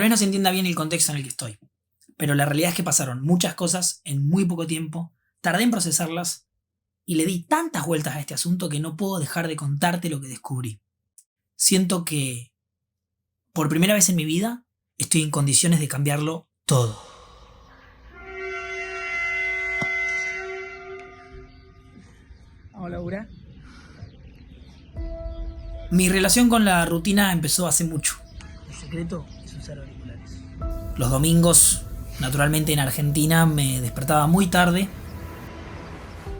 vez no se entienda bien el contexto en el que estoy, pero la realidad es que pasaron muchas cosas en muy poco tiempo, tardé en procesarlas y le di tantas vueltas a este asunto que no puedo dejar de contarte lo que descubrí. Siento que, por primera vez en mi vida, estoy en condiciones de cambiarlo todo. Vamos, Laura. Mi relación con la rutina empezó hace mucho. El secreto es usar auriculares. Los domingos, naturalmente en Argentina, me despertaba muy tarde.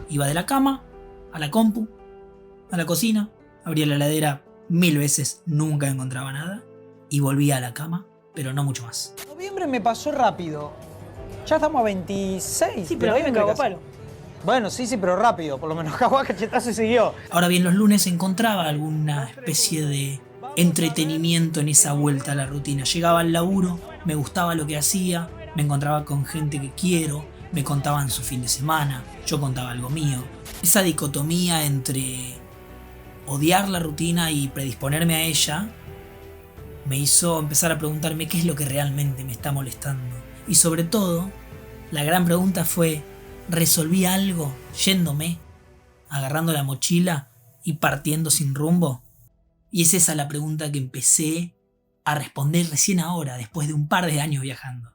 Iba de la cama a la compu, a la cocina, abría la heladera 1000 veces, nunca encontraba nada. Y volvía a la cama, pero no mucho más. Noviembre me pasó rápido. Ya estamos a 26. Sí, pero a mí me cagó a palo. Bueno, sí, pero rápido. Por lo menos cagó a cachetazo y siguió. Ahora bien, los lunes encontraba alguna especie de entretenimiento en esa vuelta a la rutina. Llegaba al laburo, me gustaba lo que hacía, me encontraba con gente que quiero, me contaban su fin de semana, yo contaba algo mío. Esa dicotomía entre odiar la rutina y predisponerme a ella me hizo empezar a preguntarme qué es lo que realmente me está molestando. Y sobre todo, la gran pregunta fue: ¿resolví algo yéndome, agarrando la mochila y partiendo sin rumbo? Y es esa la pregunta que empecé a responder recién ahora, después de un par de años viajando.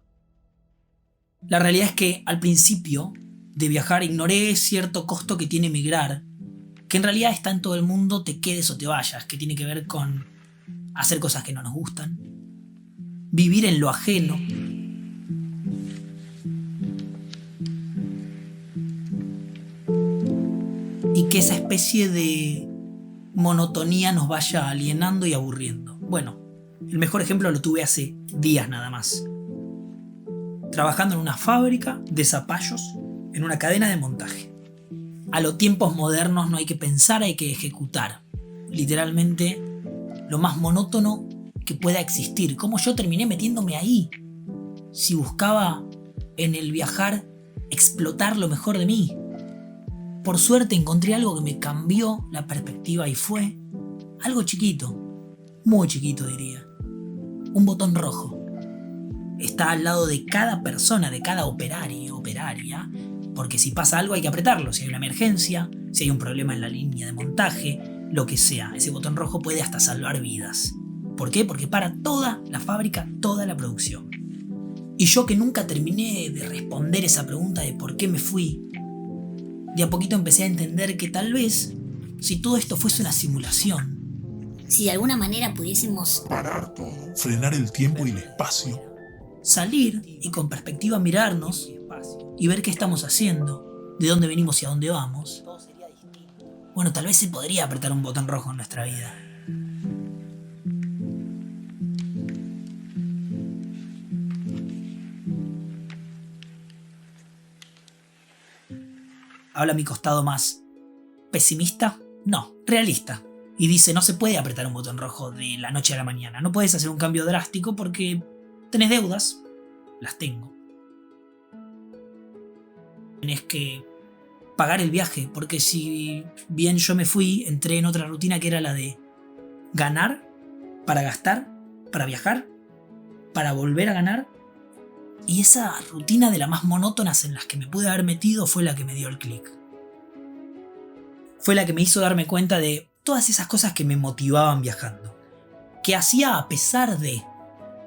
La realidad es que al principio de viajar ignoré cierto costo que tiene emigrar, que en realidad está en todo el mundo, te quedes o te vayas, que tiene que ver con hacer cosas que no nos gustan, vivir en lo ajeno, y que esa especie de monotonía nos vaya alienando y aburriendo. Bueno, el mejor ejemplo lo tuve hace días nada más. Trabajando en una fábrica de zapallos, en una cadena de montaje. A los tiempos modernos no hay que pensar, hay que ejecutar. Literalmente, lo más monótono que pueda existir. ¿Cómo yo terminé metiéndome ahí? Si buscaba en el viajar explotar lo mejor de mí. Por suerte encontré algo que me cambió la perspectiva y fue algo chiquito, muy chiquito diría. Un botón rojo. Está al lado de cada persona, de cada operario, operaria, porque si pasa algo hay que apretarlo, si hay una emergencia, si hay un problema en la línea de montaje, lo que sea. Ese botón rojo puede hasta salvar vidas. ¿Por qué? Porque para toda la fábrica, toda la producción. Y yo que nunca terminé de responder esa pregunta de por qué me fui, de a poquito empecé a entender que tal vez, si todo esto fuese una simulación, si de alguna manera pudiésemos parar todo, frenar el tiempo y el espacio, salir y con perspectiva mirarnos y ver qué estamos haciendo, de dónde venimos y a dónde vamos, bueno, tal vez se podría apretar un botón rojo en nuestra vida. Habla mi costado más pesimista, no, realista. Y dice, no se puede apretar un botón rojo de la noche a la mañana. No puedes hacer un cambio drástico porque tenés deudas, las tengo. Tenés que pagar el viaje, porque si bien yo me fui, entré en otra rutina que era la de ganar, para gastar, para viajar, para volver a ganar. Y esa rutina de las más monótonas en las que me pude haber metido fue la que me dio el clic. Fue la que me hizo darme cuenta de todas esas cosas que me motivaban viajando. Que hacía a pesar de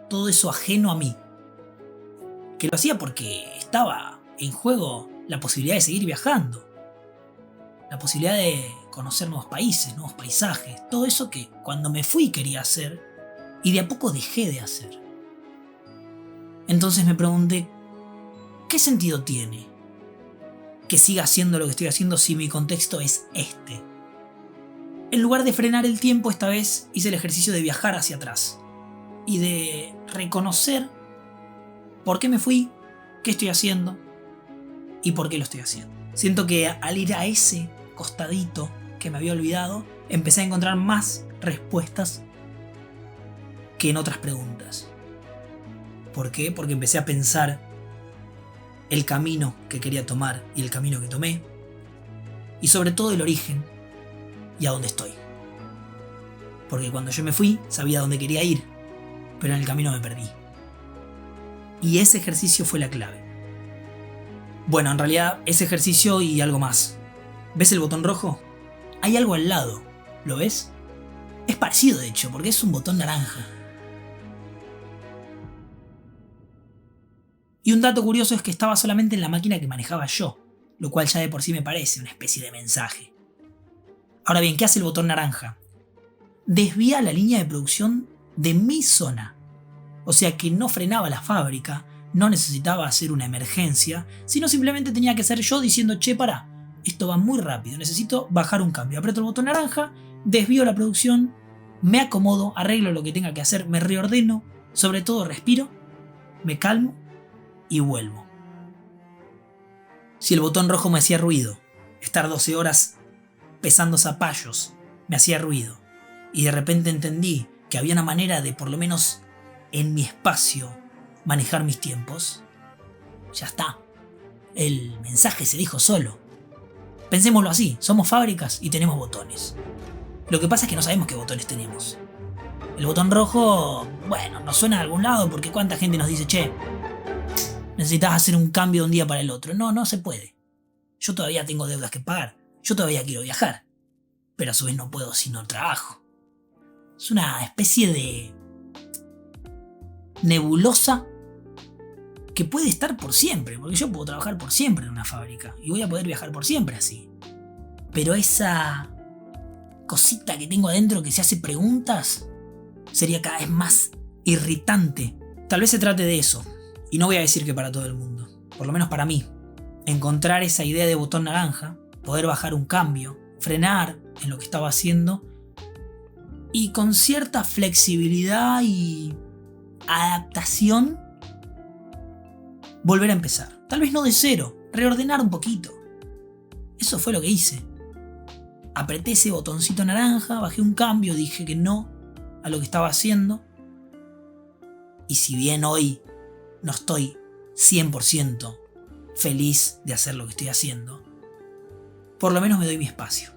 todo eso ajeno a mí. Que lo hacía porque estaba en juego la posibilidad de seguir viajando. La posibilidad de conocer nuevos países, nuevos paisajes. Todo eso que cuando me fui quería hacer y de a poco dejé de hacer. Entonces me pregunté, ¿qué sentido tiene que siga haciendo lo que estoy haciendo si mi contexto es este? En lugar de frenar el tiempo, esta vez hice el ejercicio de viajar hacia atrás y de reconocer por qué me fui, qué estoy haciendo y por qué lo estoy haciendo. Siento que al ir a ese costadito que me había olvidado, empecé a encontrar más respuestas que en otras preguntas. ¿Por qué? Porque empecé a pensar el camino que quería tomar y el camino que tomé. Y sobre todo el origen y a dónde estoy. Porque cuando yo me fui, sabía a dónde quería ir, pero en el camino me perdí. Y ese ejercicio fue la clave. Bueno, en realidad ese ejercicio y algo más. ¿Ves el botón rojo? Hay algo al lado. ¿Lo ves? Es parecido de hecho, porque es un botón naranja. Y un dato curioso es que estaba solamente en la máquina que manejaba yo, lo cual ya de por sí me parece una especie de mensaje. Ahora bien, ¿qué hace el botón naranja? Desvía la línea de producción de mi zona. O sea que no frenaba la fábrica, no necesitaba hacer una emergencia, sino simplemente tenía que ser yo diciendo, che, pará, esto va muy rápido, necesito bajar un cambio. Aprieto el botón naranja, desvío la producción, me acomodo, arreglo lo que tenga que hacer, me reordeno, sobre todo respiro, me calmo y vuelvo. Si el botón rojo me hacía ruido, estar 12 horas pesando zapallos me hacía ruido, y de repente entendí que había una manera de, por lo menos en mi espacio, manejar mis tiempos, ya está. El mensaje se dijo solo. Pensémoslo así, somos fábricas y tenemos botones. Lo que pasa es que no sabemos qué botones tenemos. El botón rojo, bueno, nos suena de algún lado porque cuánta gente nos dice, che, necesitas hacer un cambio de un día para el otro. No, no se puede. Yo todavía tengo deudas que pagar. Yo todavía quiero viajar. Pero a su vez no puedo si no trabajo. Es una especie de nebulosa que puede estar por siempre, porque yo puedo trabajar por siempre en una fábrica y voy a poder viajar por siempre así. Pero esa cosita que tengo adentro que se hace preguntas sería cada vez más irritante. Tal vez se trate de eso, y no voy a decir que para todo el mundo, por lo menos para mí. Encontrar esa idea de botón naranja, poder bajar un cambio, frenar en lo que estaba haciendo y con cierta flexibilidad y adaptación volver a empezar. Tal vez no de cero, reordenar un poquito. Eso fue lo que hice. Apreté ese botoncito naranja, bajé un cambio, dije que no a lo que estaba haciendo. Y si bien hoy no estoy 100% feliz de hacer lo que estoy haciendo, por lo menos me doy mi espacio.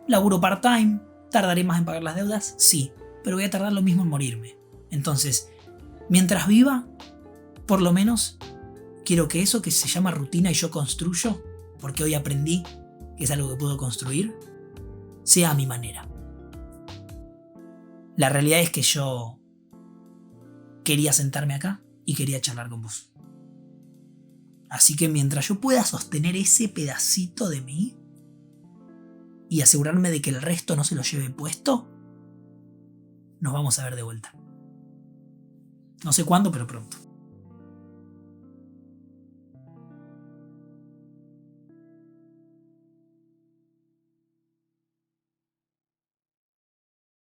Laburo part-time, ¿tardaré más en pagar las deudas? Sí, pero voy a tardar lo mismo en morirme. Entonces, mientras viva, por lo menos quiero que eso que se llama rutina y yo construyo, porque hoy aprendí que es algo que puedo construir, sea a mi manera. La realidad es que yo quería sentarme acá y quería charlar con vos. Así que mientras yo pueda sostener ese pedacito de mí y asegurarme de que el resto no se lo lleve puesto, nos vamos a ver de vuelta. No sé cuándo, pero pronto.